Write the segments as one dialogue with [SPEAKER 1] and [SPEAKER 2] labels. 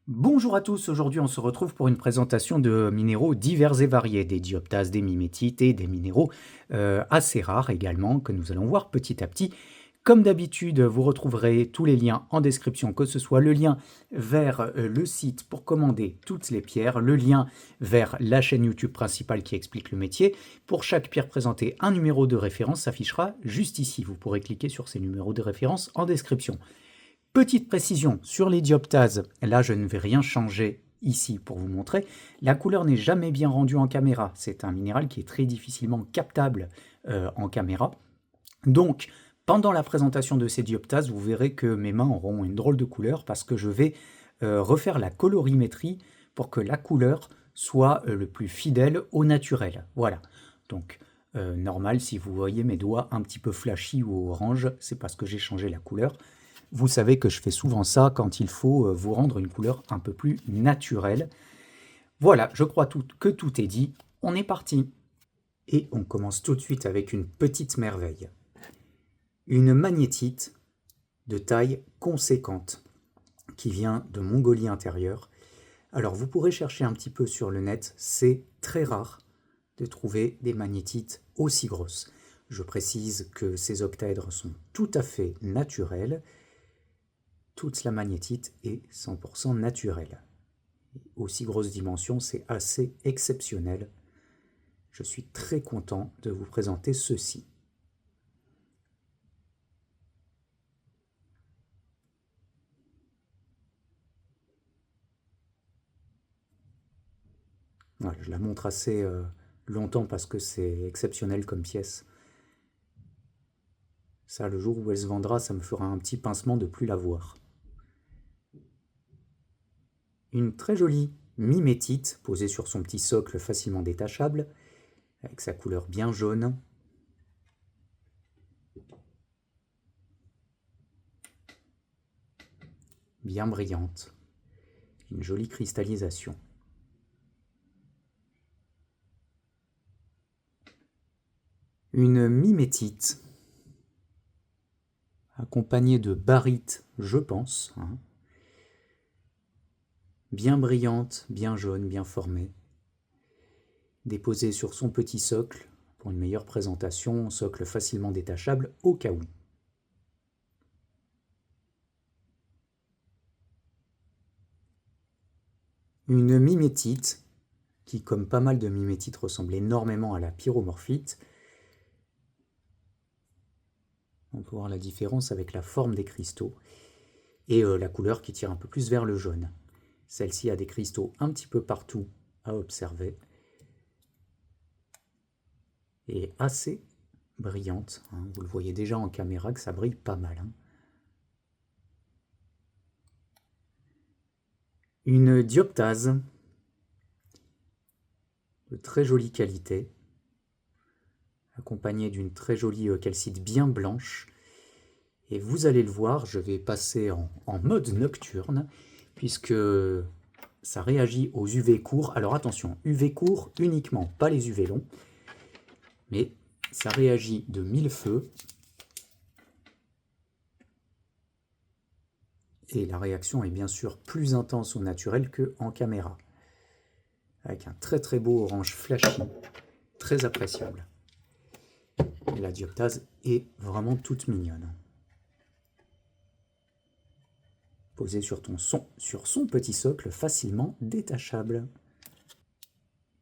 [SPEAKER 1] Bonjour à tous, aujourd'hui on se retrouve pour une présentation de minéraux divers et variés, des dioptases, des mimétites et des minéraux assez rares également que nous allons voir petit à petit. Comme d'habitude, vous retrouverez tous les liens en description, que ce soit le lien vers le site pour commander toutes les pierres, le lien vers la chaîne YouTube principale qui explique le métier. Pour chaque pierre présentée, un numéro de référence s'affichera juste ici. Vous pourrez cliquer sur ces numéros de référence en description. Petite précision sur les dioptases, là je ne vais rien changer ici pour vous montrer. La couleur n'est jamais bien rendue en caméra, c'est un minéral qui est très difficilement captable en caméra. Donc pendant la présentation de ces dioptases, vous verrez que mes mains auront une drôle de couleur parce que je vais refaire la colorimétrie pour que la couleur soit le plus fidèle au naturel. Voilà, donc normal, si vous voyez mes doigts un petit peu flashy ou orange, c'est parce que j'ai changé la couleur. Vous savez que je fais souvent ça quand il faut vous rendre une couleur un peu plus naturelle. Voilà, je crois que tout est dit. On est parti. Et on commence tout de suite avec une petite merveille. Une magnétite de taille conséquente qui vient de Mongolie intérieure. Alors vous pourrez chercher un petit peu sur le net, c'est très rare de trouver des magnétites aussi grosses. Je précise que ces octaèdres sont tout à fait naturels. Toute la magnétite est 100% naturelle. Aussi grosse dimension, c'est assez exceptionnel. Je suis très content de vous présenter ceci. Voilà, je la montre assez longtemps parce que c'est exceptionnel comme pièce. Ça, le jour où elle se vendra, ça me fera un petit pincement de plus la voir. Une très jolie mimétite posée sur son petit socle facilement détachable, avec sa couleur bien jaune. Bien brillante. Une jolie cristallisation. Une mimétite accompagnée de barytes, je pense, hein. Bien brillante, bien jaune, bien formée. Déposée sur son petit socle pour une meilleure présentation, socle facilement détachable au cas où. Une mimétite qui, comme pas mal de mimétites, ressemble énormément à la pyromorphite. On peut voir la différence avec la forme des cristaux et la couleur qui tire un peu plus vers le jaune. Celle-ci a des cristaux un petit peu partout à observer et assez brillante, hein. Vous le voyez déjà en caméra que ça brille pas mal, hein. Une dioptase de très jolie qualité, accompagnée d'une très jolie calcite bien blanche. Et vous allez le voir, je vais passer en mode nocturne, puisque ça réagit aux UV courts. Alors attention, UV courts uniquement, pas les UV longs, mais ça réagit de mille feux. Et la réaction est bien sûr plus intense au naturel qu'en caméra, avec un très très beau orange flashy, très appréciable. Et la dioptase est vraiment toute mignonne. Posée sur son petit socle facilement détachable.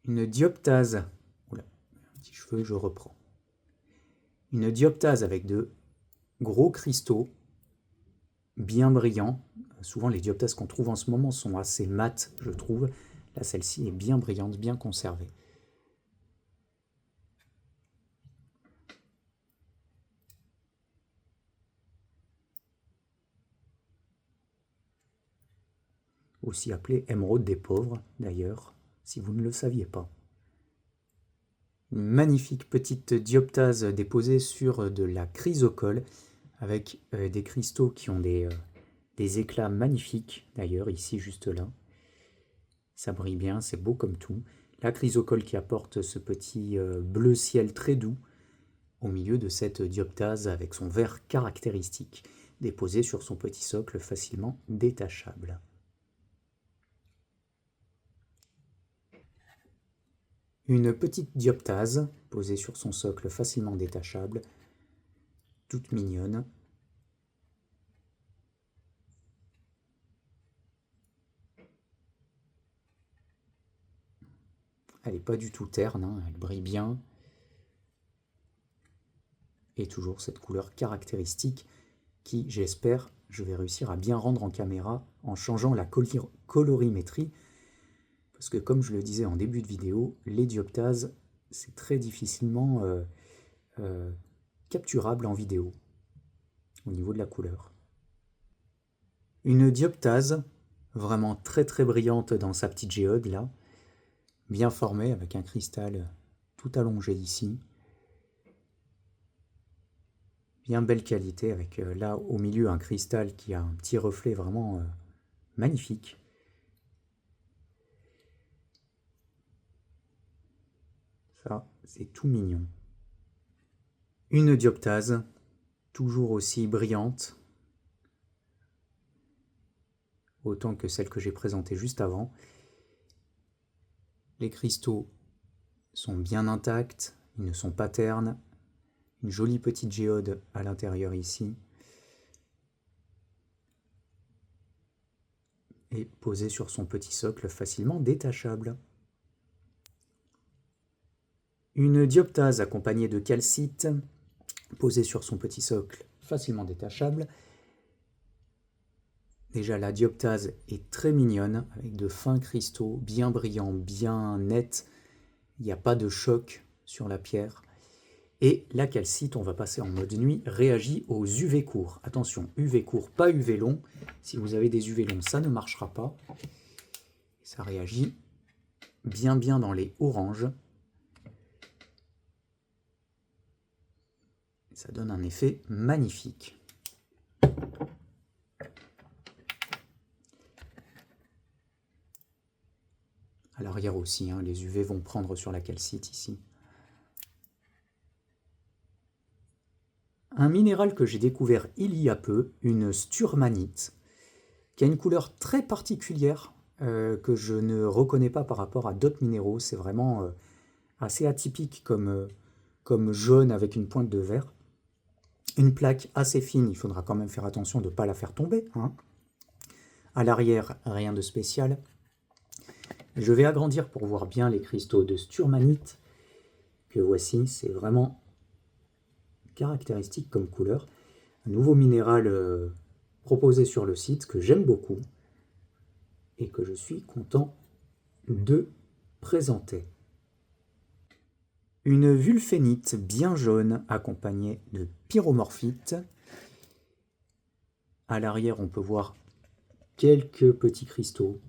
[SPEAKER 1] Une dioptase. Oula, un petit cheveu, je reprends. Une dioptase avec de gros cristaux bien brillants. Souvent, les dioptases qu'on trouve en ce moment sont assez mates, je trouve. Là, celle-ci est bien brillante, bien conservée. Aussi appelée émeraude des pauvres, d'ailleurs, si vous ne le saviez pas. Une magnifique petite dioptase déposée sur de la chrysocole, avec des cristaux qui ont des éclats magnifiques, d'ailleurs, ici, juste là. Ça brille bien, c'est beau comme tout. La chrysocole qui apporte ce petit bleu ciel très doux au milieu de cette dioptase avec son vert caractéristique, déposé sur son petit socle facilement détachable. Une petite dioptase posée sur son socle facilement détachable, toute mignonne. Elle n'est pas du tout terne, hein, elle brille bien. Et toujours cette couleur caractéristique qui, j'espère, je vais réussir à bien rendre en caméra en changeant la colorimétrie. Parce que comme je le disais en début de vidéo, les dioptases, c'est très difficilement capturable en vidéo au niveau de la couleur. Une dioptase vraiment très très brillante dans sa petite géode là, bien formée avec un cristal tout allongé ici. Bien belle qualité avec là au milieu un cristal qui a un petit reflet vraiment magnifique. Ça, c'est tout mignon. Une dioptase, toujours aussi brillante, autant que celle que j'ai présentée juste avant. Les cristaux sont bien intacts, ils ne sont pas ternes. Une jolie petite géode à l'intérieur ici. Et posée sur son petit socle facilement détachable. Une dioptase accompagnée de calcite, posée sur son petit socle facilement détachable. Déjà la dioptase est très mignonne, avec de fins cristaux, bien brillants, bien nets. Il n'y a pas de choc sur la pierre. Et la calcite, on va passer en mode nuit, réagit aux UV courts. Attention, UV court, pas UV long. Si vous avez des UV longs, ça ne marchera pas. Ça réagit bien dans les oranges. Ça donne un effet magnifique. À l'arrière aussi, hein, les UV vont prendre sur la calcite ici. Un minéral que j'ai découvert il y a peu, une sturmanite, qui a une couleur très particulière que je ne reconnais pas par rapport à d'autres minéraux. C'est vraiment assez atypique comme jaune avec une pointe de vert. Une plaque assez fine, il faudra quand même faire attention de ne pas la faire tomber. Hein. À l'arrière, rien de spécial. Je vais agrandir pour voir bien les cristaux de sturmanite que voici. C'est vraiment caractéristique comme couleur. Un nouveau minéral proposé sur le site que j'aime beaucoup et que je suis content de présenter. Une wulphénite bien jaune accompagnée de pyromorphite. À l'arrière, on peut voir quelques petits cristaux.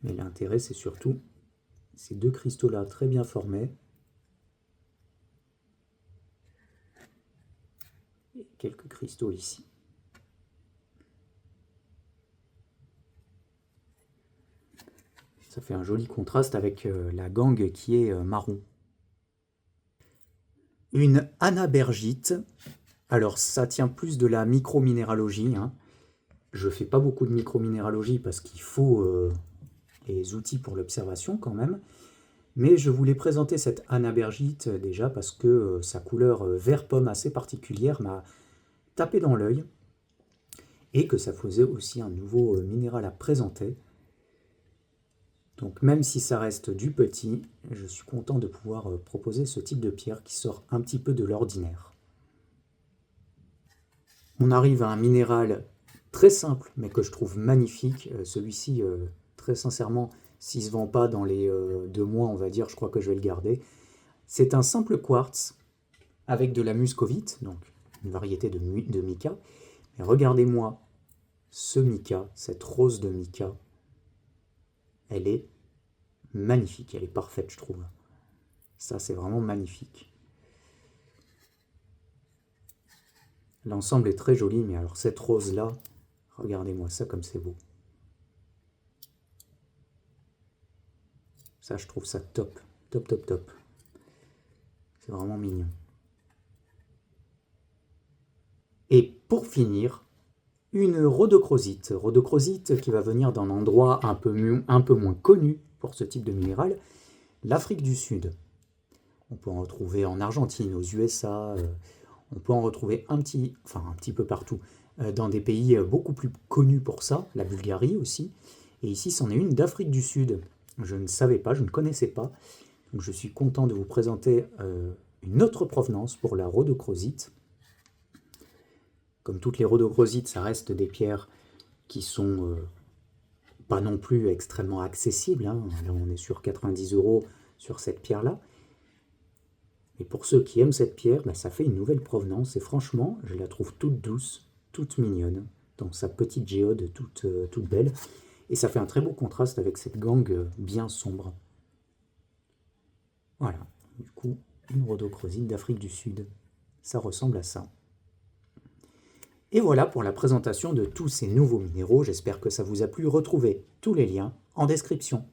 [SPEAKER 1] Mais l'intérêt, c'est surtout ces deux cristaux-là très bien formés. Et quelques cristaux ici. Ça fait un joli contraste avec la gangue qui est marron. Une anabergite. Alors, ça tient plus de la microminéralogie. Hein. Je ne fais pas beaucoup de microminéralogie parce qu'il faut les outils pour l'observation quand même. Mais je voulais présenter cette anabergite déjà parce que sa couleur vert pomme assez particulière m'a tapé dans l'œil et que ça faisait aussi un nouveau minéral à présenter. Donc même si ça reste du petit, je suis content de pouvoir proposer ce type de pierre qui sort un petit peu de l'ordinaire. On arrive à un minéral très simple mais que je trouve magnifique. Celui-ci, très sincèrement, s'il ne se vend pas dans les 2 mois, on va dire, je crois que je vais le garder. C'est un simple quartz avec de la muscovite, donc une variété de mica. Mais regardez-moi ce mica, cette rose de mica. Elle est magnifique, elle est parfaite, je trouve. Ça, c'est vraiment magnifique. L'ensemble est très joli, mais alors cette rose-là, regardez-moi ça comme c'est beau. Ça, je trouve ça top, top. C'est vraiment mignon. Et pour finir, Une rhodochrosite qui va venir d'un endroit un peu moins connu pour ce type de minéral, l'Afrique du Sud. On peut en retrouver en Argentine, aux USA, on peut en retrouver un petit peu partout, dans des pays beaucoup plus connus pour ça, la Bulgarie aussi. Et ici, c'en est une d'Afrique du Sud. Je ne savais pas, je ne connaissais pas. Donc je suis content de vous présenter une autre provenance pour la rhodochrosite. Comme toutes les rhodochrosites, ça reste des pierres qui sont pas non plus extrêmement accessibles. Hein. Là, on est sur 90 € sur cette pierre-là. Mais pour ceux qui aiment cette pierre, ça fait une nouvelle provenance. Et franchement, je la trouve toute douce, toute mignonne, dans sa petite géode toute belle. Et ça fait un très beau contraste avec cette gangue bien sombre. Voilà, du coup, une rhodochrosite d'Afrique du Sud. Ça ressemble à ça. Et voilà pour la présentation de tous ces nouveaux minéraux. J'espère que ça vous a plu. Retrouvez tous les liens en description.